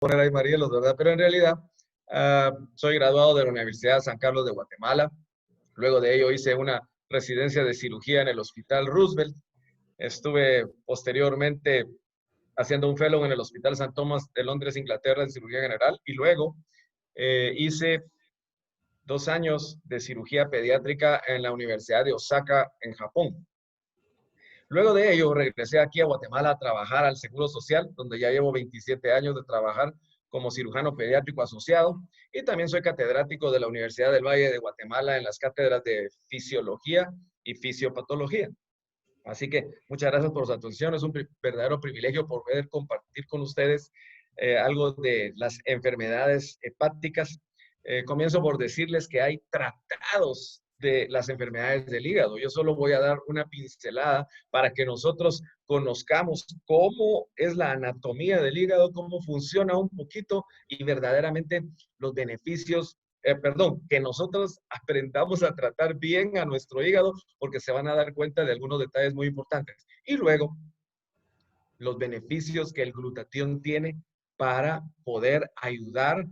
poner ahí Marielos, ¿verdad? Pero en realidad soy graduado de la Universidad San Carlos de Guatemala. Luego de ello hice una residencia de cirugía en el Hospital Roosevelt. Estuve posteriormente haciendo un fellow en el Hospital St. Thomas de Londres, Inglaterra, en cirugía general. Y luego hice 2 años de cirugía pediátrica en la Universidad de Osaka, en Japón. Luego de ello, regresé aquí a Guatemala a trabajar al Seguro Social, donde ya llevo 27 años de trabajar como cirujano pediátrico asociado, y también soy catedrático de la Universidad del Valle de Guatemala en las cátedras de Fisiología y Fisiopatología. Así que muchas gracias por su atención. Es un verdadero privilegio poder compartir con ustedes algo de las enfermedades hepáticas. Comienzo por decirles que hay tratados de las enfermedades del hígado. Yo solo voy a dar una pincelada para que nosotros conozcamos cómo es la anatomía del hígado, cómo funciona un poquito y verdaderamente los beneficios, que nosotros aprendamos a tratar bien a nuestro hígado, porque se van a dar cuenta de algunos detalles muy importantes. Y luego, los beneficios que el glutatión tiene para poder ayudar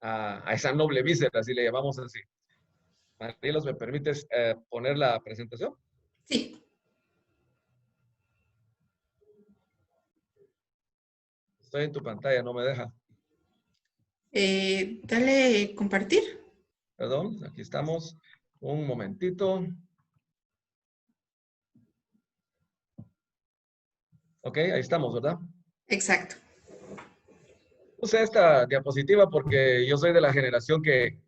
a esa noble víscera, si le llamamos así. Marielos, ¿me permites poner la presentación? Sí. Estoy en tu pantalla, no me deja. Dale compartir. Perdón, aquí estamos. Un momentito. Ok, ahí estamos, ¿verdad? Exacto. Puse esta diapositiva porque yo soy de la generación que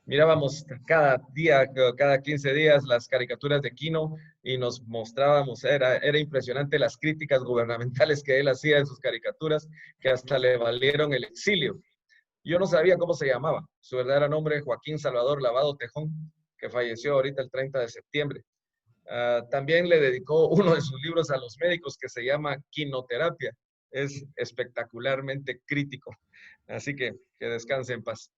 mirábamos cada día, cada 15 días, las caricaturas de Kino y nos mostrábamos, era impresionante las críticas gubernamentales que él hacía en sus caricaturas, que hasta le valieron el exilio. Yo no sabía cómo se llamaba. Su verdadero nombre es Joaquín Salvador Lavado Tejón, que falleció ahorita el 30 de septiembre. También le dedicó uno de sus libros a los médicos que se llama Quinoterapia. Es espectacularmente crítico. Así que descanse en paz.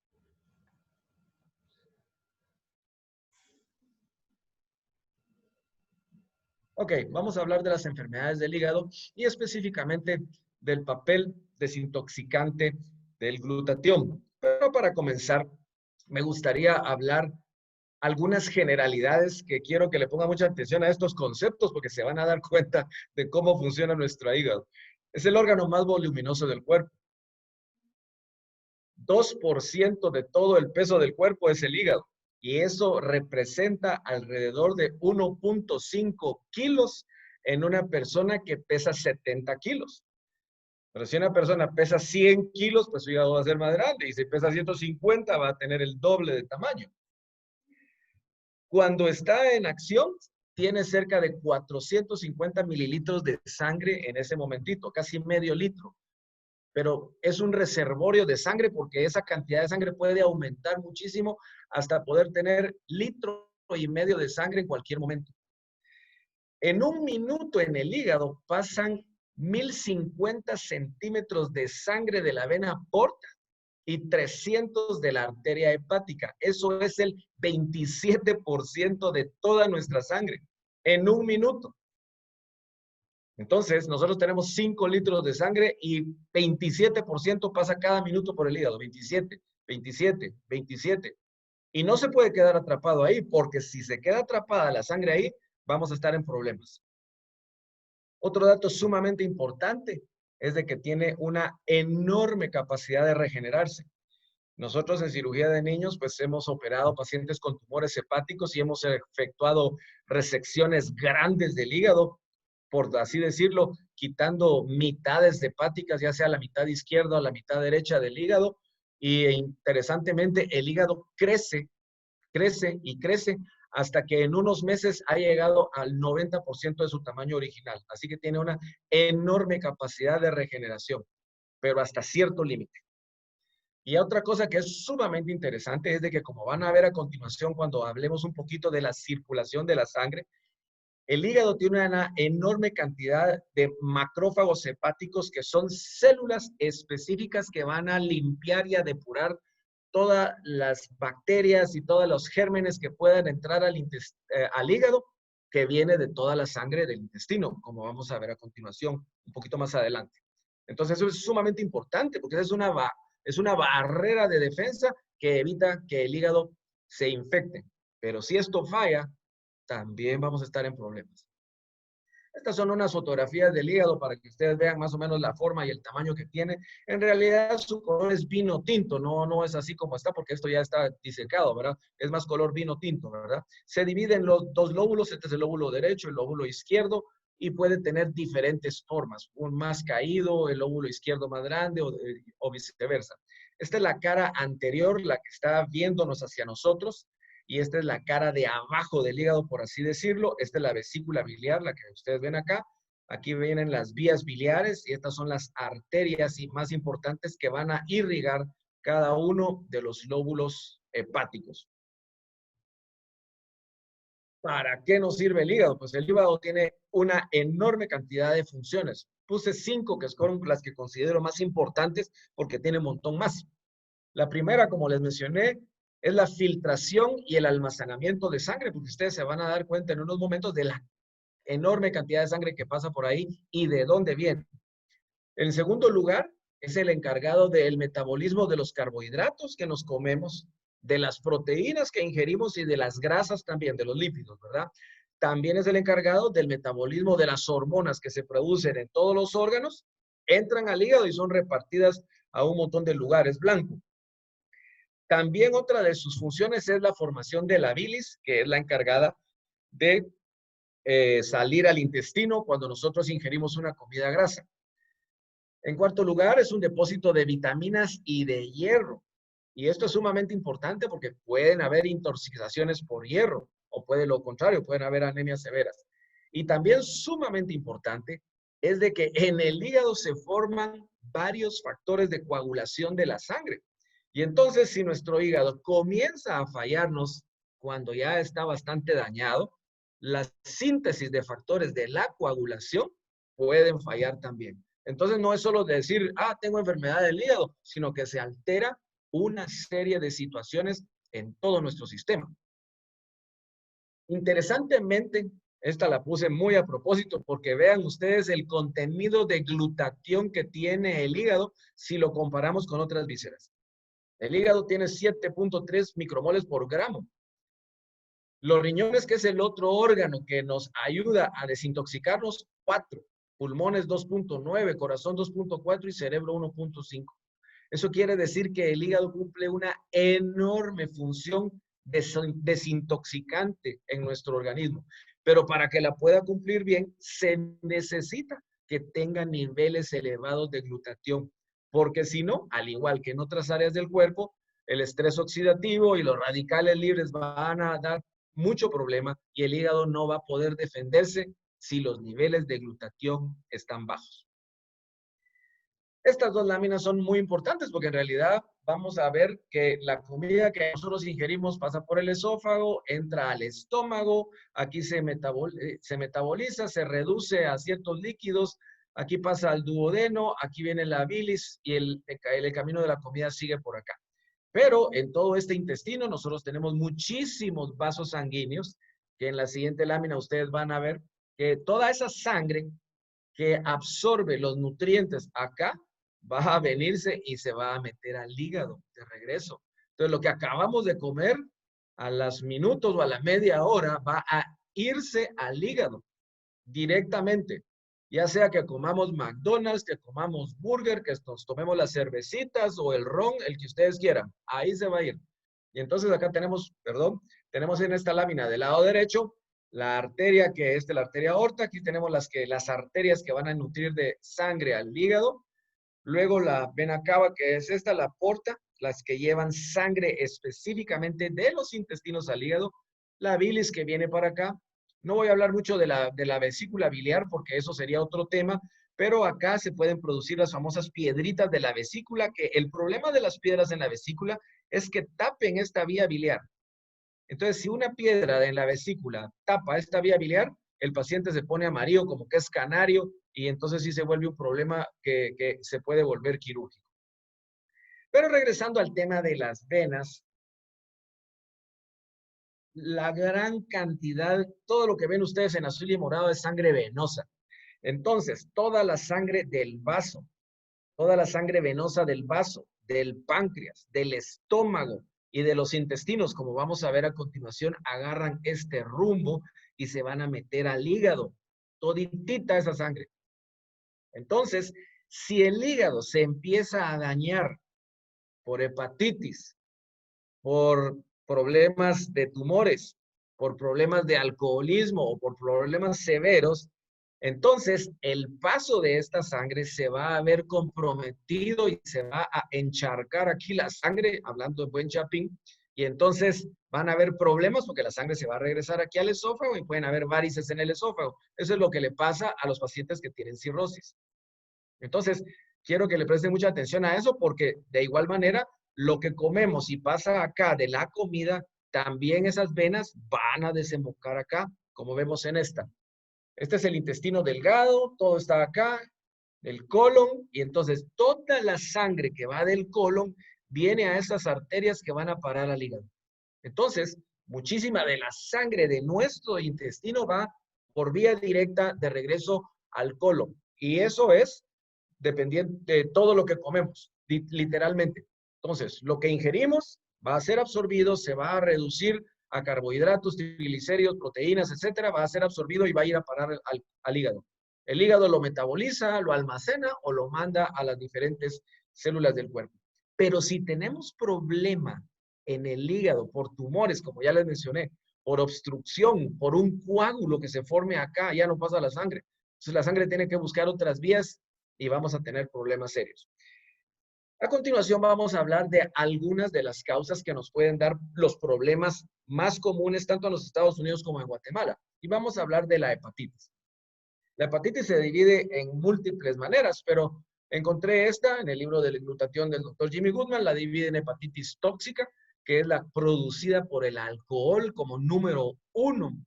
Ok, vamos a hablar de las enfermedades del hígado y específicamente del papel desintoxicante del glutatión. Pero para comenzar, me gustaría hablar algunas generalidades que quiero que le ponga mucha atención a estos conceptos porque se van a dar cuenta de cómo funciona nuestro hígado. Es el órgano más voluminoso del cuerpo. 2% de todo el peso del cuerpo es el hígado y eso representa alrededor de 1.5 kilos en una persona que pesa 70 kilos. Pero si una persona pesa 100 kilos, pues su hígado va a ser más grande y si pesa 150 va a tener el doble de tamaño. Cuando está en acción, tiene cerca de 450 mililitros de sangre en ese momentito, casi medio litro. Pero es un reservorio de sangre porque esa cantidad de sangre puede aumentar muchísimo hasta poder tener 1,5 litros de sangre en cualquier momento. En un minuto en el hígado pasan 1,050 centímetros de sangre de la vena porta y 300 de la arteria hepática. Eso es el 27% de toda nuestra sangre en un minuto. Entonces, nosotros tenemos 5 litros de sangre y 27% pasa cada minuto por el hígado. 27, 27, 27. Y no se puede quedar atrapado ahí, porque si se queda atrapada la sangre ahí, vamos a estar en problemas. Otro dato sumamente importante es de que tiene una enorme capacidad de regenerarse. Nosotros en cirugía de niños, pues hemos operado pacientes con tumores hepáticos y hemos efectuado resecciones grandes del hígado, por así decirlo, quitando mitades hepáticas, ya sea la mitad izquierda o la mitad derecha del hígado. Y interesantemente, el hígado crece, crece y crece hasta que en unos meses ha llegado al 90% de su tamaño original. Así que tiene una enorme capacidad de regeneración, pero hasta cierto límite. Y otra cosa que es sumamente interesante es de que, como van a ver a continuación cuando hablemos un poquito de la circulación de la sangre, el hígado tiene una enorme cantidad de macrófagos hepáticos que son células específicas que van a limpiar y a depurar todas las bacterias y todos los gérmenes que puedan entrar al hígado, que viene de toda la sangre del intestino, como vamos a ver a continuación, un poquito más adelante. Entonces eso es sumamente importante porque esa es una Es una barrera de defensa que evita que el hígado se infecte. Pero si esto falla, también vamos a estar en problemas. Estas son unas fotografías del hígado para que ustedes vean más o menos la forma y el tamaño que tiene. En realidad su color es vino tinto, no es así como está, porque esto ya está disecado, ¿verdad? Es más color vino tinto, ¿verdad? Se divide en los dos lóbulos, este es el lóbulo derecho, el lóbulo izquierdo, y puede tener diferentes formas, un más caído, el lóbulo izquierdo más grande o viceversa. Esta es la cara anterior, la que está viéndonos hacia nosotros. Y esta es la cara de abajo del hígado, por así decirlo. Esta es la vesícula biliar, la que ustedes ven acá. Aquí vienen las vías biliares y estas son las arterias más importantes que van a irrigar cada uno de los lóbulos hepáticos. ¿Para qué nos sirve el hígado? Pues el hígado tiene una enorme cantidad de funciones. Puse 5 que son las que considero más importantes porque tiene un montón más. La primera, como les mencioné, es la filtración y el almacenamiento de sangre, porque ustedes se van a dar cuenta en unos momentos de la enorme cantidad de sangre que pasa por ahí y de dónde viene. En segundo lugar, es el encargado del metabolismo de los carbohidratos que nos comemos, de las proteínas que ingerimos y de las grasas también, de los lípidos, ¿verdad? También es el encargado del metabolismo de las hormonas que se producen en todos los órganos, entran al hígado y son repartidas a un montón de lugares blancos. También otra de sus funciones es la formación de la bilis, que es la encargada de salir al intestino cuando nosotros ingerimos una comida grasa. En cuarto lugar, es un depósito de vitaminas y de hierro. Y esto es sumamente importante porque pueden haber intoxicaciones por hierro o puede lo contrario, pueden haber anemias severas. Y también sumamente importante es de que en el hígado se forman varios factores de coagulación de la sangre. Y entonces, si nuestro hígado comienza a fallarnos cuando ya está bastante dañado, la síntesis de factores de la coagulación pueden fallar también. Entonces, no es solo decir, tengo enfermedad del hígado, sino que se altera una serie de situaciones en todo nuestro sistema. Interesantemente, esta la puse muy a propósito porque vean ustedes el contenido de glutatión que tiene el hígado si lo comparamos con otras vísceras. El hígado tiene 7.3 micromoles por gramo. Los riñones, que es el otro órgano que nos ayuda a desintoxicarnos, 4. Pulmones 2.9, corazón 2.4 y cerebro 1.5. Eso quiere decir que el hígado cumple una enorme función desintoxicante en nuestro organismo. Pero para que la pueda cumplir bien, se necesita que tenga niveles elevados de glutatión. Porque si no, al igual que en otras áreas del cuerpo, el estrés oxidativo y los radicales libres van a dar mucho problema y el hígado no va a poder defenderse si los niveles de glutatión están bajos. Estas dos láminas son muy importantes porque en realidad vamos a ver que la comida que nosotros ingerimos pasa por el esófago, entra al estómago, aquí se metaboliza, se reduce a ciertos líquidos, aquí pasa al duodeno, aquí viene la bilis y el camino de la comida sigue por acá. Pero en todo este intestino nosotros tenemos muchísimos vasos sanguíneos que en la siguiente lámina ustedes van a ver que toda esa sangre que absorbe los nutrientes acá va a venirse y se va a meter al hígado de regreso. Entonces, lo que acabamos de comer a los minutos o a la media hora va a irse al hígado directamente. Ya sea que comamos McDonald's, que comamos burger, que nos tomemos las cervecitas o el ron, el que ustedes quieran. Ahí se va a ir. Y entonces acá tenemos, tenemos en esta lámina del lado derecho la arteria que es de la arteria aorta. Aquí tenemos las arterias que van a nutrir de sangre al hígado. Luego la vena cava, que es esta, la porta, las que llevan sangre específicamente de los intestinos al hígado. La bilis que viene para acá. No voy a hablar mucho de la vesícula biliar porque eso sería otro tema, pero acá se pueden producir las famosas piedritas de la vesícula, que el problema de las piedras en la vesícula es que tapen esta vía biliar. Entonces, si una piedra en la vesícula tapa esta vía biliar, el paciente se pone amarillo como que es canario y entonces sí se vuelve un problema que se puede volver quirúrgico. Pero regresando al tema de las venas, la gran cantidad, todo lo que ven ustedes en azul y morado es sangre venosa. Entonces, toda la sangre del vaso, toda la sangre venosa del vaso del páncreas, del estómago y de los intestinos, como vamos a ver a continuación, agarran este rumbo y se van a meter al hígado. Toditita esa sangre. Entonces, si el hígado se empieza a dañar por hepatitis, por problemas de tumores, por problemas de alcoholismo o por problemas severos, entonces el paso de esta sangre se va a ver comprometido y se va a encharcar aquí la sangre, hablando en buen chapín, y entonces van a haber problemas porque la sangre se va a regresar aquí al esófago y pueden haber varices en el esófago. Eso es lo que le pasa a los pacientes que tienen cirrosis. Entonces, quiero que le presten mucha atención a eso porque de igual manera, lo que comemos y pasa acá de la comida, también esas venas van a desembocar acá, como vemos en esta. Este es el intestino delgado, todo está acá, el colon, y entonces toda la sangre que va del colon viene a esas arterias que van a parar al hígado. Entonces, muchísima de la sangre de nuestro intestino va por vía directa de regreso al colon. Y eso es dependiendo de todo lo que comemos, literalmente. Entonces, lo que ingerimos va a ser absorbido, se va a reducir a carbohidratos, triglicéridos, proteínas, etcétera, va a ser absorbido y va a ir a parar al hígado. El hígado lo metaboliza, lo almacena o lo manda a las diferentes células del cuerpo. Pero si tenemos problema en el hígado por tumores, como ya les mencioné, por obstrucción, por un coágulo que se forme acá, ya no pasa la sangre. Entonces la sangre tiene que buscar otras vías y vamos a tener problemas serios. A continuación vamos a hablar de algunas de las causas que nos pueden dar los problemas más comunes tanto en los Estados Unidos como en Guatemala. Y vamos a hablar de la hepatitis. La hepatitis se divide en múltiples maneras, pero encontré esta en el libro de glutatión del doctor Jimmy Goodman, la divide en hepatitis tóxica, que es la producida por el alcohol como número 1,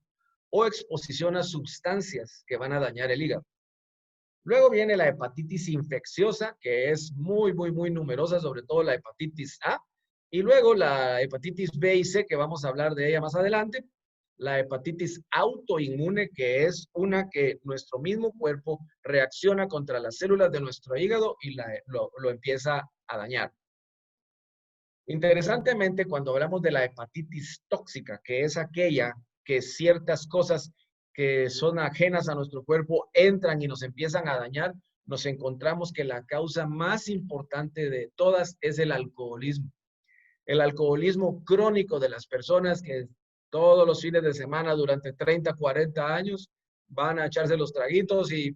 o exposición a sustancias que van a dañar el hígado. Luego viene la hepatitis infecciosa, que es muy numerosa, sobre todo la hepatitis A. Y luego la hepatitis B y C, que vamos a hablar de ella más adelante. La hepatitis autoinmune, que es una que nuestro mismo cuerpo reacciona contra las células de nuestro hígado y lo empieza a dañar. Interesantemente, cuando hablamos de la hepatitis tóxica, que es aquella que ciertas cosas que son ajenas a nuestro cuerpo entran y nos empiezan a dañar, nos encontramos que la causa más importante de todas es el alcoholismo. El alcoholismo crónico de las personas que todos los fines de semana durante 30, 40 años van a echarse los traguitos y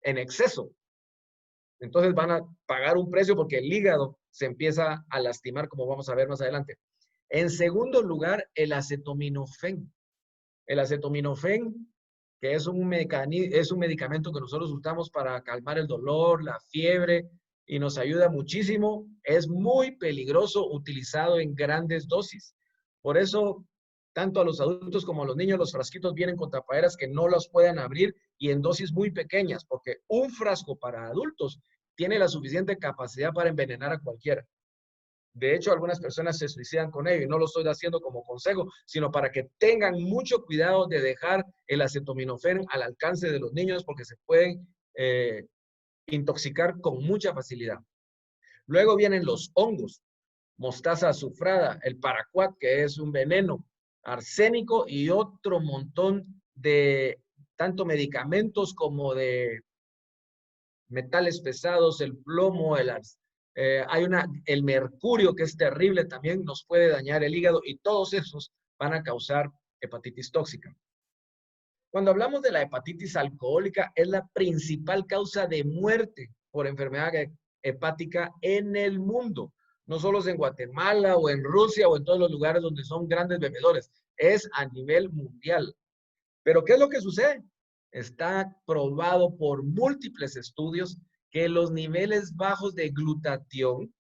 en exceso. Entonces van a pagar un precio porque el hígado se empieza a lastimar, como vamos a ver más adelante. En segundo lugar, el acetaminofén. El acetaminofén, que es un medicamento que nosotros usamos para calmar el dolor, la fiebre, y nos ayuda muchísimo. Es muy peligroso utilizado en grandes dosis. Por eso, tanto a los adultos como a los niños, los frasquitos vienen con tapaderas que no los puedan abrir y en dosis muy pequeñas, porque un frasco para adultos tiene la suficiente capacidad para envenenar a cualquiera. De hecho, algunas personas se suicidan con ello y no lo estoy haciendo como consejo, sino para que tengan mucho cuidado de dejar el acetaminofén al alcance de los niños porque se pueden intoxicar con mucha facilidad. Luego vienen los hongos, mostaza azufrada, el paraquat, que es un veneno, arsénico y otro montón de tanto medicamentos como de metales pesados, el plomo, el mercurio, que es terrible, también nos puede dañar el hígado y todos esos van a causar hepatitis tóxica. Cuando hablamos de la hepatitis alcohólica, es la principal causa de muerte por enfermedad hepática en el mundo. No solo es en Guatemala o en Rusia o en todos los lugares donde son grandes bebedores, es a nivel mundial. Pero ¿qué es lo que sucede? Está probado por múltiples estudios que los niveles bajos de glutatión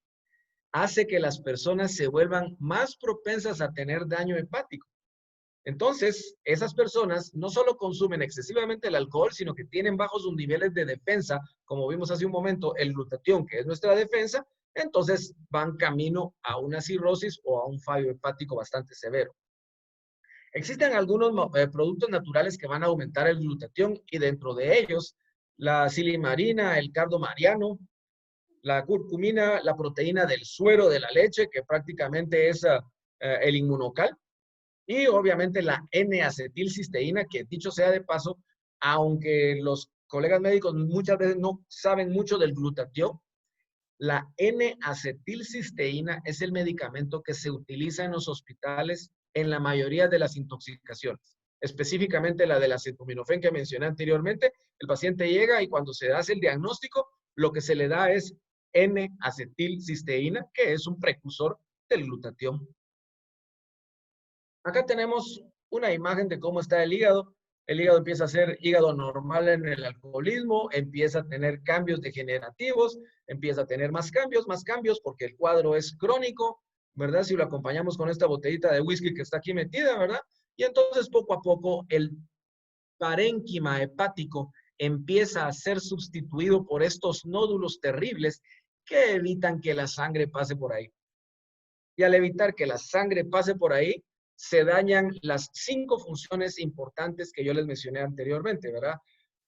hace que las personas se vuelvan más propensas a tener daño hepático. Entonces, esas personas no solo consumen excesivamente el alcohol, sino que tienen bajos sus niveles de defensa, como vimos hace un momento, el glutatión, que es nuestra defensa, entonces van camino a una cirrosis o a un fallo hepático bastante severo. Existen algunos productos naturales que van a aumentar el glutatión y dentro de ellos la silimarina, el cardo mariano La curcumina, la proteína del suero de la leche, que prácticamente es el inmunocal, y obviamente la N-acetilcisteína, que dicho sea de paso, aunque los colegas médicos muchas veces no saben mucho del glutatión, la N-acetilcisteína es el medicamento que se utiliza en los hospitales en la mayoría de las intoxicaciones, específicamente la del acetaminofén que mencioné anteriormente. El paciente llega y cuando se hace el diagnóstico, lo que se le da es N-acetilcisteína, que es un precursor del glutatión. Acá tenemos una imagen de cómo está el hígado. El hígado empieza a ser hígado normal en el alcoholismo, empieza a tener cambios degenerativos, empieza a tener más cambios, porque el cuadro es crónico, ¿verdad? Si lo acompañamos con esta botellita de whisky que está aquí metida, ¿verdad? Y entonces poco a poco el parénquima hepático empieza a ser sustituido por estos nódulos terribles que evitan que la sangre pase por ahí. Y al evitar que la sangre pase por ahí, se dañan las 5 funciones importantes que yo les mencioné anteriormente, ¿verdad?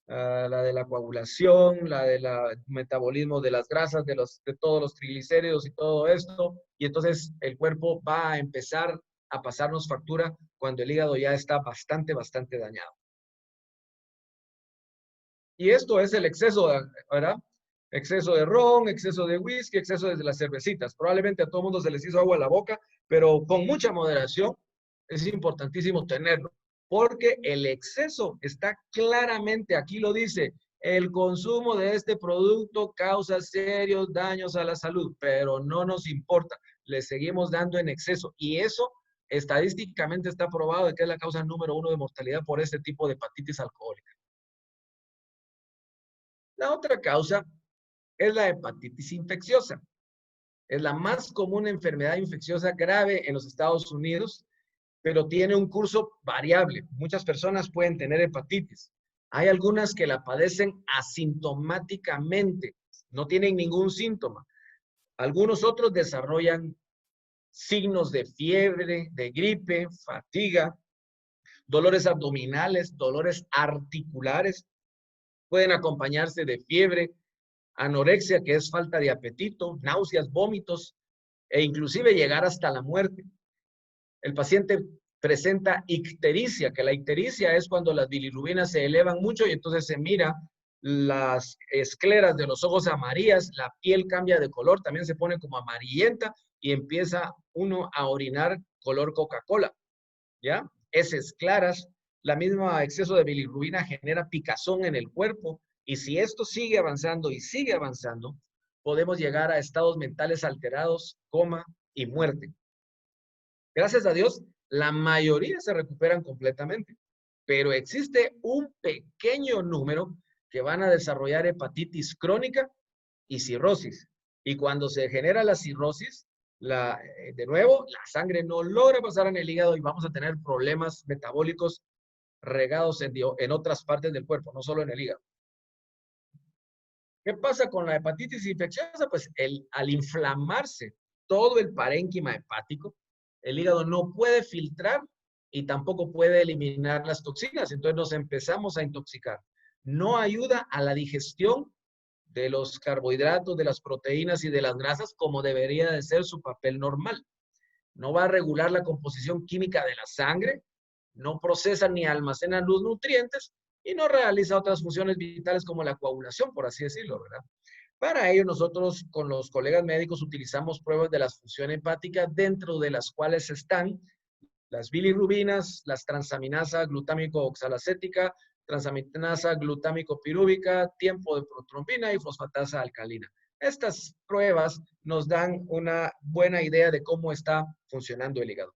La de la coagulación, la del metabolismo de las grasas, de todos los triglicéridos y todo esto. Y entonces el cuerpo va a empezar a pasarnos factura cuando el hígado ya está bastante dañado. Y esto es el exceso, ¿verdad? Exceso de ron, exceso de whisky, exceso de las cervecitas. Probablemente a todo mundo se les hizo agua a la boca, pero con mucha moderación es importantísimo tenerlo, porque el exceso está claramente, aquí lo dice, el consumo de este producto causa serios daños a la salud, pero no nos importa, le seguimos dando en exceso. Y eso estadísticamente está probado de que es la causa número 1 de mortalidad por este tipo de hepatitis alcohólica. La otra causa es la hepatitis infecciosa. Es la más común enfermedad infecciosa grave en los Estados Unidos, pero tiene un curso variable. Muchas personas pueden tener hepatitis. Hay algunas que la padecen asintomáticamente, no tienen ningún síntoma. Algunos otros desarrollan signos de fiebre, de gripe, fatiga, dolores abdominales, dolores articulares. Pueden acompañarse de fiebre, anorexia, que es falta de apetito, náuseas, vómitos e inclusive llegar hasta la muerte. El paciente presenta ictericia, que la ictericia es cuando las bilirrubinas se elevan mucho y entonces se mira las escleras de los ojos amarillas, la piel cambia de color, también se pone como amarillenta y empieza uno a orinar color Coca-Cola, ¿ya? Heces claras, la misma exceso de bilirrubina genera picazón en el cuerpo y si esto sigue avanzando y sigue avanzando, podemos llegar a estados mentales alterados, coma y muerte. Gracias a Dios, la mayoría se recuperan completamente, pero existe un pequeño número que van a desarrollar hepatitis crónica y cirrosis. Y cuando se genera la cirrosis, de nuevo, la sangre no logra pasar en el hígado y vamos a tener problemas metabólicos regados en otras partes del cuerpo, no solo en el hígado. ¿Qué pasa con la hepatitis infecciosa? Pues al inflamarse todo el parénquima hepático, el hígado no puede filtrar y tampoco puede eliminar las toxinas. Entonces nos empezamos a intoxicar. No ayuda a la digestión de los carbohidratos, de las proteínas y de las grasas como debería de ser su papel normal. No va a regular la composición química de la sangre, no procesa ni almacena los nutrientes y no realiza otras funciones vitales como la coagulación, por así decirlo, ¿verdad? Para ello, nosotros con los colegas médicos utilizamos pruebas de la función hepática, dentro de las cuales están las bilirrubinas, las transaminasa glutámico-oxalacética, transaminasa glutámico-pirúvica, tiempo de protrombina y fosfatasa alcalina. Estas pruebas nos dan una buena idea de cómo está funcionando el hígado.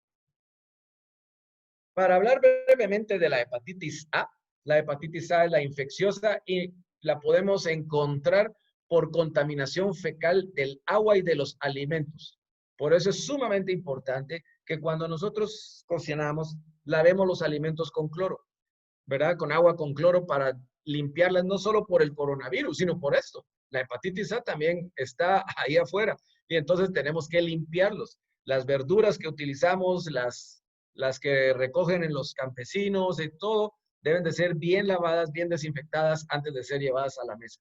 Para hablar brevemente de la hepatitis A es la infecciosa y la podemos encontrar por contaminación fecal del agua y de los alimentos. Por eso es sumamente importante que cuando nosotros cocinamos, lavemos los alimentos con cloro, ¿verdad? Con agua con cloro para limpiarlas, no solo por el coronavirus, sino por esto. La hepatitis A también está ahí afuera y entonces tenemos que limpiarlos. Las verduras que utilizamos, las que recogen en los campesinos y todo, deben de ser bien lavadas, bien desinfectadas antes de ser llevadas a la mesa.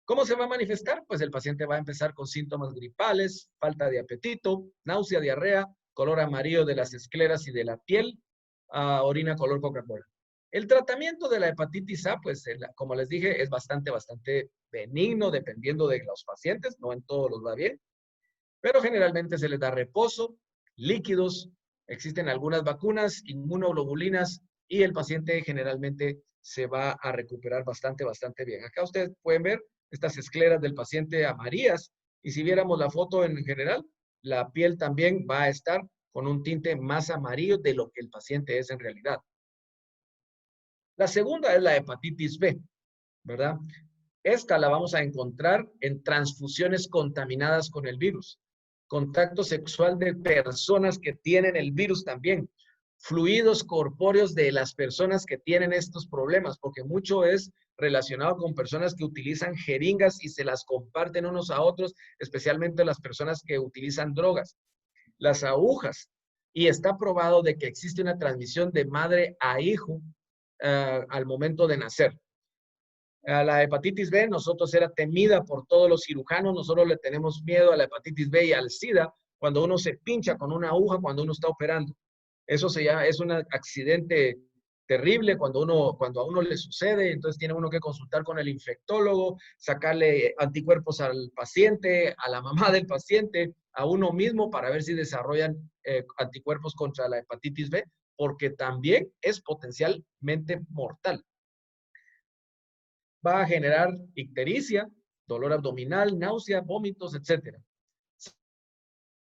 ¿Cómo se va a manifestar? Pues el paciente va a empezar con síntomas gripales, falta de apetito, náusea, diarrea, color amarillo de las escleras y de la piel, orina color Coca-Cola. El tratamiento de la hepatitis A, pues como les dije, es bastante benigno dependiendo de los pacientes, no en todos los va bien, pero generalmente se les da reposo, líquidos, existen algunas vacunas, inmunoglobulinas y el paciente generalmente se va a recuperar bastante bien. Acá ustedes pueden ver estas escleras del paciente amarillas y si viéramos la foto en general, la piel también va a estar con un tinte más amarillo de lo que el paciente es en realidad. La segunda es la hepatitis B, ¿verdad? Esta la vamos a encontrar en transfusiones contaminadas con el virus, contacto sexual de personas que tienen el virus también, fluidos corpóreos de las personas que tienen estos problemas, porque mucho es relacionado con personas que utilizan jeringas y se las comparten unos a otros, especialmente las personas que utilizan drogas. Las agujas, y está probado de que existe una transmisión de madre a hijo al momento de nacer. La hepatitis B, nosotros era temida por todos los cirujanos, nosotros le tenemos miedo a la hepatitis B y al SIDA cuando uno se pincha con una aguja cuando uno está operando. Eso se llama, es un accidente terrible cuando a uno le sucede, entonces tiene uno que consultar con el infectólogo, sacarle anticuerpos al paciente, a la mamá del paciente, a uno mismo para ver si desarrollan anticuerpos contra la hepatitis B, porque también es potencialmente mortal. Va a generar ictericia, dolor abdominal, náusea, vómitos, etc.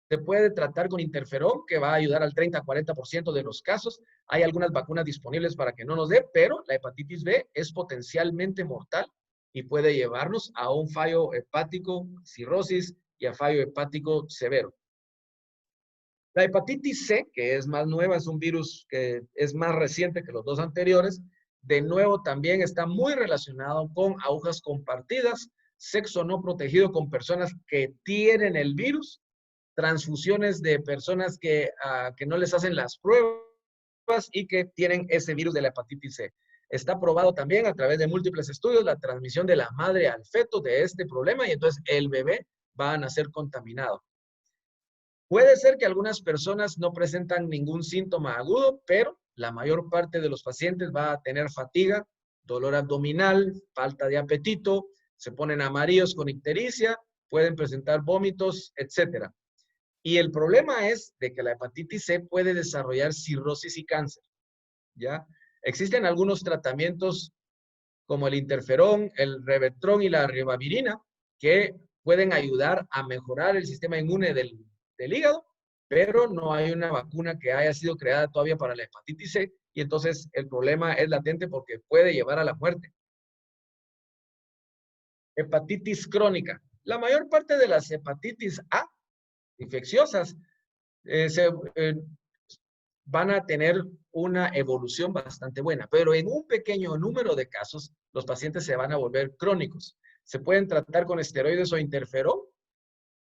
Se puede tratar con interferón, que va a ayudar al 30-40% de los casos. Hay algunas vacunas disponibles para que no nos dé, pero la hepatitis B es potencialmente mortal y puede llevarnos a un fallo hepático, cirrosis y a fallo hepático severo. La hepatitis C, que es más nueva, es un virus que es más reciente que los dos anteriores, de nuevo también está muy relacionado con agujas compartidas, sexo no protegido con personas que tienen el virus, transfusiones de personas que no les hacen las pruebas y que tienen ese virus de la hepatitis C. Está probado también a través de múltiples estudios la transmisión de la madre al feto de este problema y entonces el bebé va a nacer contaminado. Puede ser que algunas personas no presentan ningún síntoma agudo, pero la mayor parte de los pacientes va a tener fatiga, dolor abdominal, falta de apetito, se ponen amarillos con ictericia, pueden presentar vómitos, etc. Y el problema es de que la hepatitis C puede desarrollar cirrosis y cáncer, ¿ya? Existen algunos tratamientos como el interferón, el revertrón y la ribavirina que pueden ayudar a mejorar el sistema inmune del hígado, pero no hay una vacuna que haya sido creada todavía para la hepatitis C y entonces el problema es latente porque puede llevar a la muerte. Hepatitis crónica. La mayor parte de las hepatitis A infecciosas van a tener una evolución bastante buena, pero en un pequeño número de casos los pacientes se van a volver crónicos. Se pueden tratar con esteroides o interferón.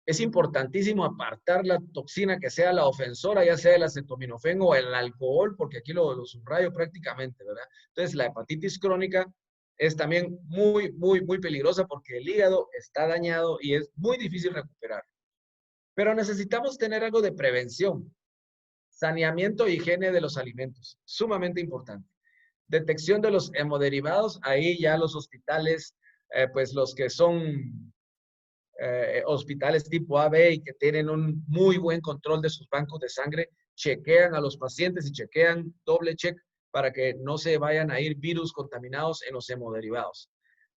Es importantísimo apartar la toxina que sea la ofensora, ya sea el acetaminofén o el alcohol, porque aquí lo subrayo prácticamente, ¿verdad? Entonces, la hepatitis crónica es también muy peligrosa porque el hígado está dañado y es muy difícil recuperar. Pero necesitamos tener algo de prevención. Saneamiento e higiene de los alimentos, sumamente importante. Detección de los hemoderivados, ahí ya los hospitales, pues los que son hospitales tipo A, B y que tienen un muy buen control de sus bancos de sangre, chequean a los pacientes y chequean doble check para que no se vayan a ir virus contaminados en los hemoderivados.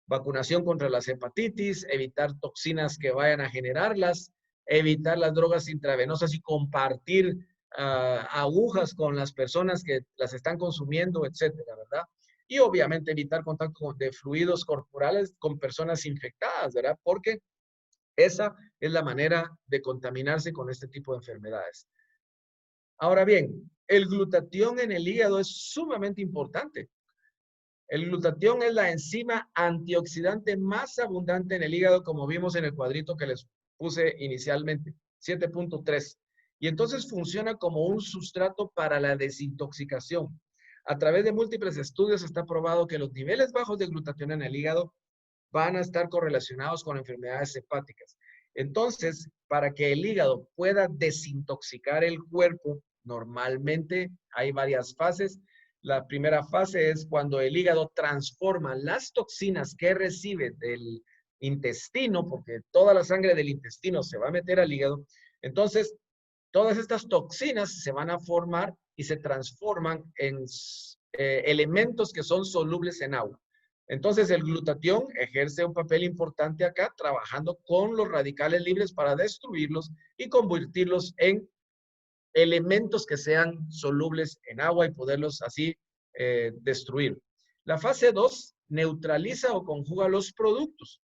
Vacunación contra las hepatitis, evitar toxinas que vayan a generarlas, evitar las drogas intravenosas y compartir agujas con las personas que las están consumiendo, etcétera, ¿verdad? Y obviamente evitar contacto de fluidos corporales con personas infectadas, ¿verdad? Porque esa es la manera de contaminarse con este tipo de enfermedades. Ahora bien, el glutatión en el hígado es sumamente importante. El glutatión es la enzima antioxidante más abundante en el hígado, como vimos en el cuadrito que les puse inicialmente, 7.3. Y entonces funciona como un sustrato para la desintoxicación. A través de múltiples estudios está probado que los niveles bajos de glutatión en el hígado van a estar correlacionados con enfermedades hepáticas. Entonces, para que el hígado pueda desintoxicar el cuerpo, normalmente hay varias fases. La primera fase es cuando el hígado transforma las toxinas que recibe del intestino, porque toda la sangre del intestino se va a meter al hígado. Entonces, todas estas toxinas se van a formar y se transforman en elementos que son solubles en agua. Entonces, el glutatión ejerce un papel importante acá, trabajando con los radicales libres para destruirlos y convertirlos en elementos que sean solubles en agua y poderlos así destruir. La fase 2 neutraliza o conjuga los productos.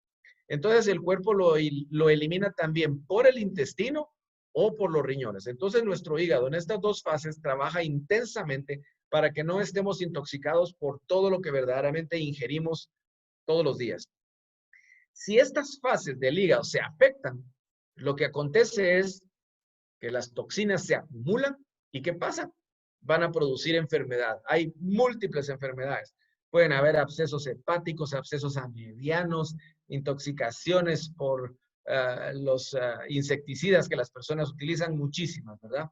Entonces el cuerpo lo elimina también por el intestino o por los riñones. Entonces nuestro hígado en estas dos fases trabaja intensamente para que no estemos intoxicados por todo lo que verdaderamente ingerimos todos los días. Si estas fases del hígado se afectan, lo que acontece es que las toxinas se acumulan y ¿qué pasa? Van a producir enfermedad. Hay múltiples enfermedades. Pueden haber abscesos hepáticos, abscesos medianos, intoxicaciones por los insecticidas que las personas utilizan, muchísimas, ¿verdad?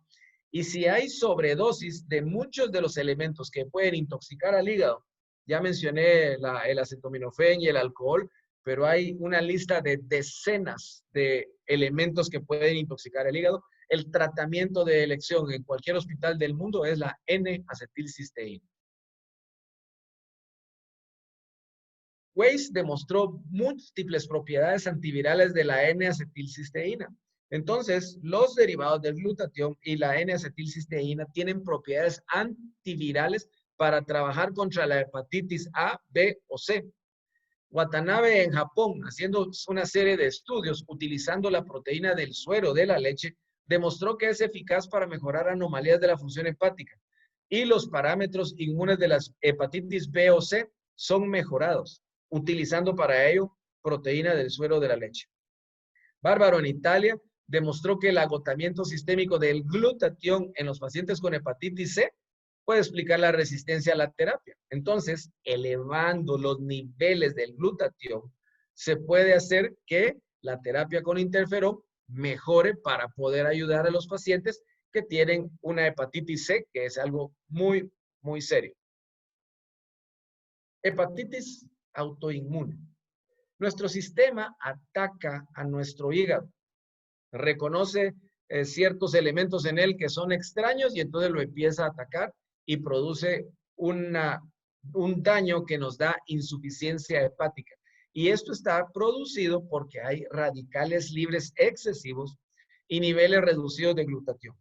Y si hay sobredosis de muchos de los elementos que pueden intoxicar al hígado, ya mencioné el acetaminofén y el alcohol, pero hay una lista de decenas de elementos que pueden intoxicar el hígado. El tratamiento de elección en cualquier hospital del mundo es la N-acetilcisteína. Weiss demostró múltiples propiedades antivirales de la N-acetilcisteína. Entonces, los derivados del glutatión y la N-acetilcisteína tienen propiedades antivirales para trabajar contra la hepatitis A, B o C. Watanabe en Japón, haciendo una serie de estudios utilizando la proteína del suero de la leche, demostró que es eficaz para mejorar anomalías de la función hepática y los parámetros inmunes de las hepatitis B o C son mejorados, utilizando para ello proteína del suero de la leche. Bárbaro en Italia demostró que el agotamiento sistémico del glutatión en los pacientes con hepatitis C puede explicar la resistencia a la terapia. Entonces, elevando los niveles del glutatión, se puede hacer que la terapia con interferón mejore para poder ayudar a los pacientes que tienen una hepatitis C, que es algo muy, muy serio. Hepatitis autoinmune. Nuestro sistema ataca a nuestro hígado, reconoce ciertos elementos en él que son extraños y entonces lo empieza a atacar y produce un daño que nos da insuficiencia hepática. Y esto está producido porque hay radicales libres excesivos y niveles reducidos de glutatión.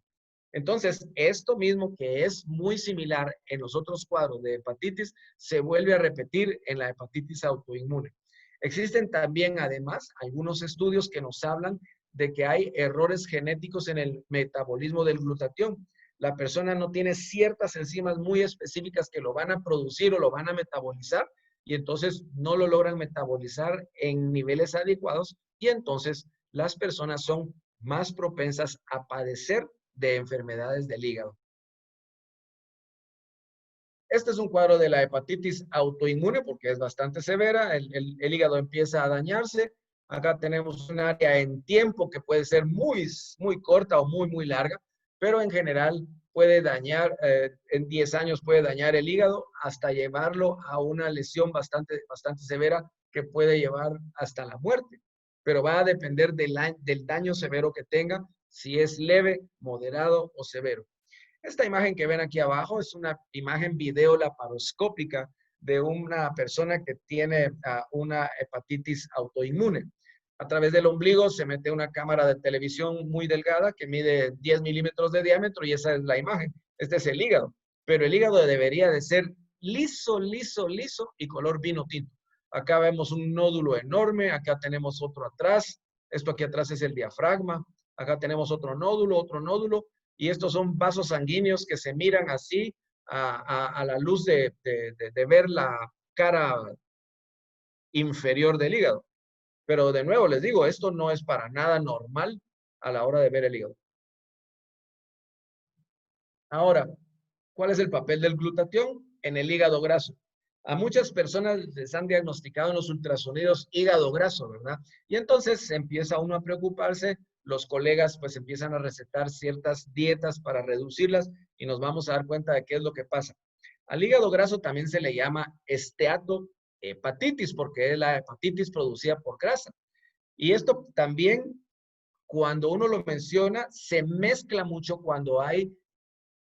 Entonces, esto mismo que es muy similar en los otros cuadros de hepatitis, se vuelve a repetir en la hepatitis autoinmune. Existen también, además, algunos estudios que nos hablan de que hay errores genéticos en el metabolismo del glutatión. La persona no tiene ciertas enzimas muy específicas que lo van a producir o lo van a metabolizar y entonces no lo logran metabolizar en niveles adecuados y entonces las personas son más propensas a padecer de enfermedades del hígado. Este es un cuadro de la hepatitis autoinmune porque es bastante severa. El hígado empieza a dañarse. Acá tenemos un área en tiempo que puede ser muy, muy corta o muy, muy larga, pero en general puede dañar, en 10 años puede dañar el hígado hasta llevarlo a una lesión bastante severa que puede llevar hasta la muerte. Pero va a depender del daño severo que tenga, si es leve, moderado o severo. Esta imagen que ven aquí abajo es una imagen video laparoscópica de una persona que tiene una hepatitis autoinmune. A través del ombligo se mete una cámara de televisión muy delgada que mide 10 milímetros de diámetro y esa es la imagen. Este es el hígado, pero el hígado debería de ser liso, liso, liso y color vino tinto. Acá vemos un nódulo enorme, acá tenemos otro atrás, esto aquí atrás es el diafragma, acá tenemos otro nódulo, y estos son vasos sanguíneos que se miran así a la luz de ver la cara inferior del hígado. Pero de nuevo les digo, esto no es para nada normal a la hora de ver el hígado. Ahora, ¿cuál es el papel del glutatión en el hígado graso? A muchas personas les han diagnosticado en los ultrasonidos hígado graso, ¿verdad? Y entonces empieza uno a preocuparse, los colegas pues empiezan a recetar ciertas dietas para reducirlas y nos vamos a dar cuenta de qué es lo que pasa. Al hígado graso también se le llama esteatohepatitis porque es la hepatitis producida por grasa. Y esto también, cuando uno lo menciona, se mezcla mucho cuando hay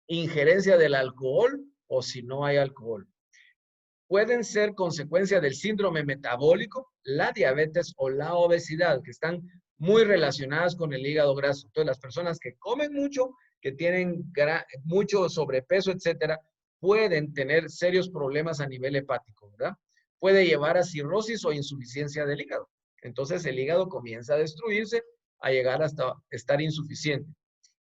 injerencia del alcohol o si no hay alcohol. Pueden ser consecuencia del síndrome metabólico, la diabetes o la obesidad, que están muy relacionadas con el hígado graso. Entonces, las personas que comen mucho, que tienen mucho sobrepeso, etcétera, pueden tener serios problemas a nivel hepático, ¿verdad? Puede llevar a cirrosis o insuficiencia del hígado. Entonces, el hígado comienza a destruirse, a llegar hasta estar insuficiente.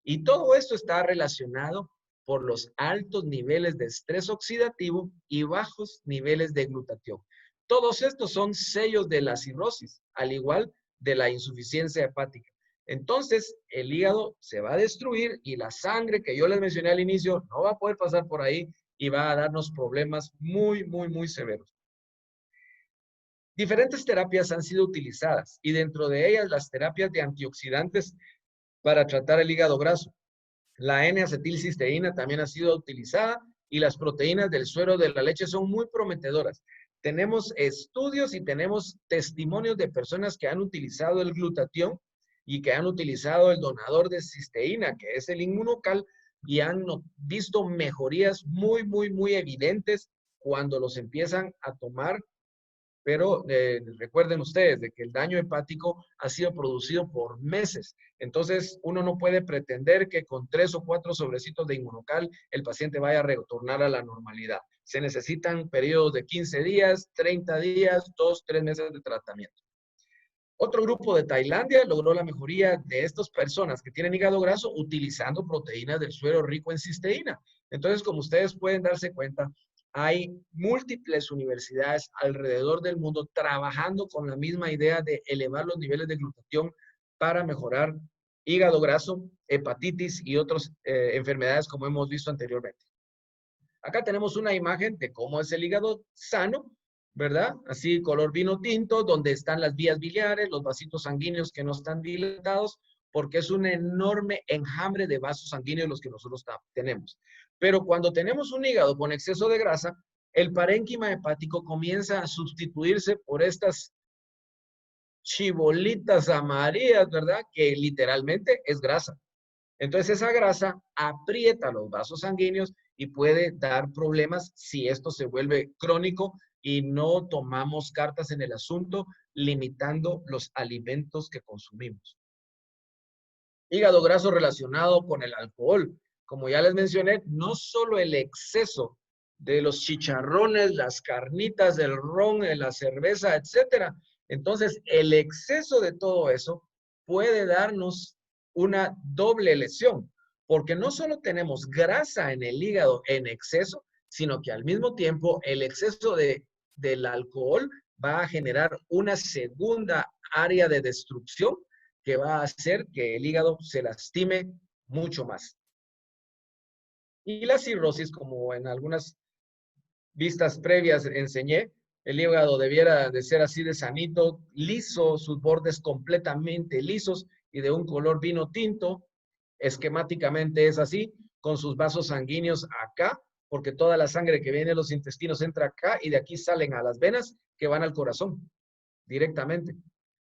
Y todo esto está relacionado por los altos niveles de estrés oxidativo y bajos niveles de glutatión. Todos estos son sellos de la cirrosis, al igual de la insuficiencia hepática. Entonces, el hígado se va a destruir y la sangre que yo les mencioné al inicio no va a poder pasar por ahí y va a darnos problemas muy, muy, muy severos. Diferentes terapias han sido utilizadas y dentro de ellas las terapias de antioxidantes para tratar el hígado graso. La N-acetilcisteína también ha sido utilizada y las proteínas del suero de la leche son muy prometedoras. Tenemos estudios y tenemos testimonios de personas que han utilizado el glutatión y que han utilizado el donador de cisteína, que es el inmunocal, y han visto mejorías muy, muy, muy evidentes cuando los empiezan a tomar. Pero recuerden ustedes de que el daño hepático ha sido producido por meses. Entonces, uno no puede pretender que con 3 o 4 sobrecitos de inmunocal el paciente vaya a retornar a la normalidad. Se necesitan periodos de 15 días, 30 días, 2, 3 meses de tratamiento. Otro grupo de Tailandia logró la mejoría de estas personas que tienen hígado graso utilizando proteínas del suero rico en cisteína. Entonces, como ustedes pueden darse cuenta, hay múltiples universidades alrededor del mundo trabajando con la misma idea de elevar los niveles de glutatión para mejorar hígado graso, hepatitis y otras enfermedades como hemos visto anteriormente. Acá tenemos una imagen de cómo es el hígado sano, ¿verdad? Así color vino tinto, donde están las vías biliares, los vasitos sanguíneos que no están dilatados, porque es un enorme enjambre de vasos sanguíneos los que nosotros tenemos. Pero cuando tenemos un hígado con exceso de grasa, el parénquima hepático comienza a sustituirse por estas chibolitas amarillas, ¿verdad? Que literalmente es grasa. Entonces esa grasa aprieta los vasos sanguíneos y puede dar problemas si esto se vuelve crónico y no tomamos cartas en el asunto, limitando los alimentos que consumimos. Hígado graso relacionado con el alcohol. Como ya les mencioné, no solo el exceso de los chicharrones, las carnitas, el ron, la cerveza, etcétera. Entonces, el exceso de todo eso puede darnos una doble lesión, porque no solo tenemos grasa en el hígado en exceso, sino que al mismo tiempo el exceso del alcohol va a generar una segunda área de destrucción que va a hacer que el hígado se lastime mucho más. Y la cirrosis, como en algunas vistas previas enseñé, el hígado debiera de ser así de sanito, liso, sus bordes completamente lisos y de un color vino tinto. Esquemáticamente es así, con sus vasos sanguíneos acá, porque toda la sangre que viene de los intestinos entra acá y de aquí salen a las venas que van al corazón directamente.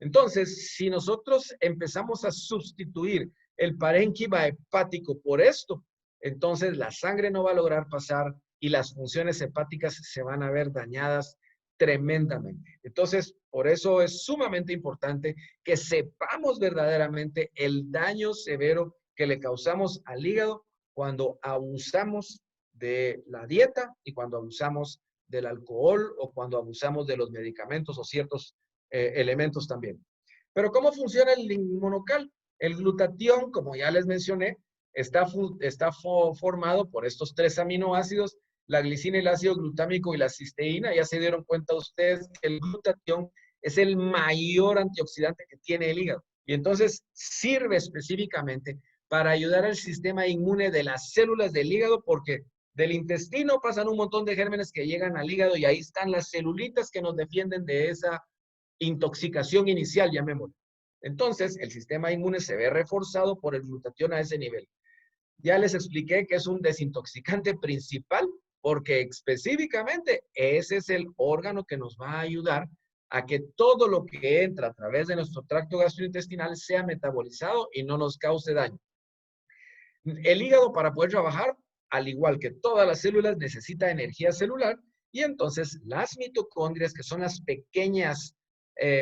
Entonces, si nosotros empezamos a sustituir el parénquima hepático por esto, entonces la sangre no va a lograr pasar y las funciones hepáticas se van a ver dañadas tremendamente. Entonces, por eso es sumamente importante que sepamos verdaderamente el daño severo que le causamos al hígado cuando abusamos de la dieta y cuando abusamos del alcohol o cuando abusamos de los medicamentos o ciertos elementos también. Pero ¿cómo funciona el inmunocal? El glutatión, como ya les mencioné, está formado por estos 3 aminoácidos, la glicina, el ácido glutámico y la cisteína. Ya se dieron cuenta ustedes que el glutatión es el mayor antioxidante que tiene el hígado. Y entonces sirve específicamente para ayudar al sistema inmune de las células del hígado porque Del intestino pasan un montón de gérmenes que llegan al hígado y ahí están las celulitas que nos defienden de esa intoxicación inicial, llamémoslo. Entonces, el sistema inmune se ve reforzado por el glutatión a ese nivel. Ya les expliqué que es un desintoxicante principal porque específicamente ese es el órgano que nos va a ayudar a que todo lo que entra a través de nuestro tracto gastrointestinal sea metabolizado y no nos cause daño. El hígado, para poder trabajar, al igual que todas las células, necesita energía celular y entonces las mitocondrias, que son las pequeñas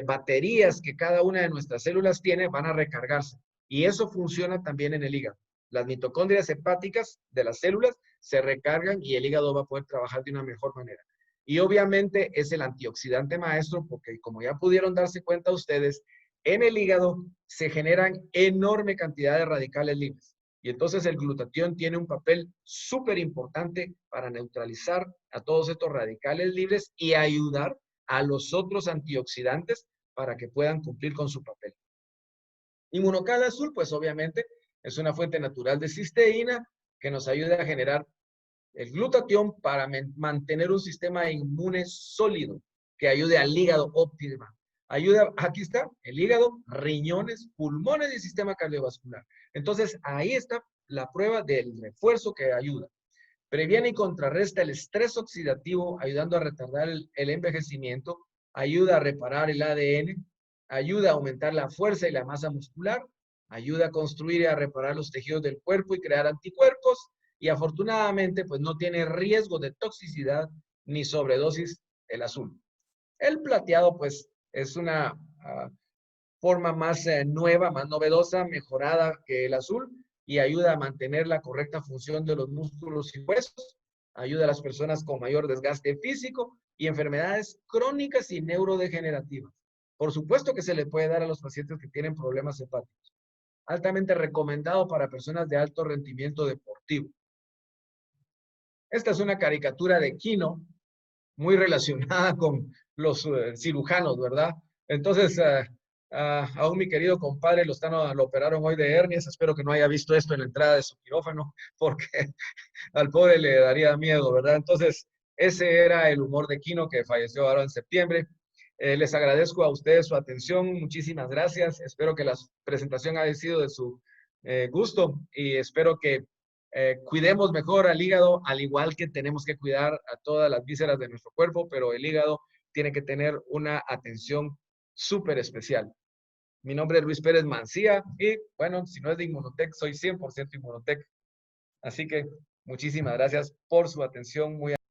baterías que cada una de nuestras células tiene, van a recargarse. Y eso funciona también en el hígado. Las mitocondrias hepáticas de las células se recargan y el hígado va a poder trabajar de una mejor manera. Y obviamente es el antioxidante maestro porque, como ya pudieron darse cuenta ustedes, en el hígado se generan enorme cantidad de radicales libres. Y entonces el glutatión tiene un papel súper importante para neutralizar a todos estos radicales libres y ayudar a los otros antioxidantes para que puedan cumplir con su papel. Inmunocal azul, pues obviamente es una fuente natural de cisteína que nos ayuda a generar el glutatión para mantener un sistema inmune sólido que ayude al hígado óptima. Ayuda, aquí está, el hígado, riñones, pulmones y sistema cardiovascular. Entonces, ahí está la prueba del refuerzo que ayuda. Previene y contrarresta el estrés oxidativo, ayudando a retardar el envejecimiento, ayuda a reparar el ADN, ayuda a aumentar la fuerza y la masa muscular, ayuda a construir y a reparar los tejidos del cuerpo y crear anticuerpos, y afortunadamente, pues no tiene riesgo de toxicidad ni sobredosis el azul. El plateado, pues, es una forma más nueva, más novedosa, mejorada que el azul y ayuda a mantener la correcta función de los músculos y huesos, ayuda a las personas con mayor desgaste físico y enfermedades crónicas y neurodegenerativas. Por supuesto que se le puede dar a los pacientes que tienen problemas hepáticos. Altamente recomendado para personas de alto rendimiento deportivo. Esta es una caricatura de Kino, muy relacionada con los cirujanos, ¿verdad? Entonces, aún mi querido compadre lo operaron hoy de hernias. Espero que no haya visto esto en la entrada de su quirófano, porque al pobre le daría miedo, ¿verdad? Entonces, ese era el humor de Kino, que falleció ahora en septiembre. Les agradezco a ustedes su atención. Muchísimas gracias. Espero que la presentación haya sido de su gusto y espero que cuidemos mejor al hígado, al igual que tenemos que cuidar a todas las vísceras de nuestro cuerpo, pero el hígado tiene que tener una atención súper especial. Mi nombre es Luis Pérez Mancía y, bueno, si no es de Inmunotech, soy 100% Inmunotech. Así que muchísimas gracias por su atención. Muy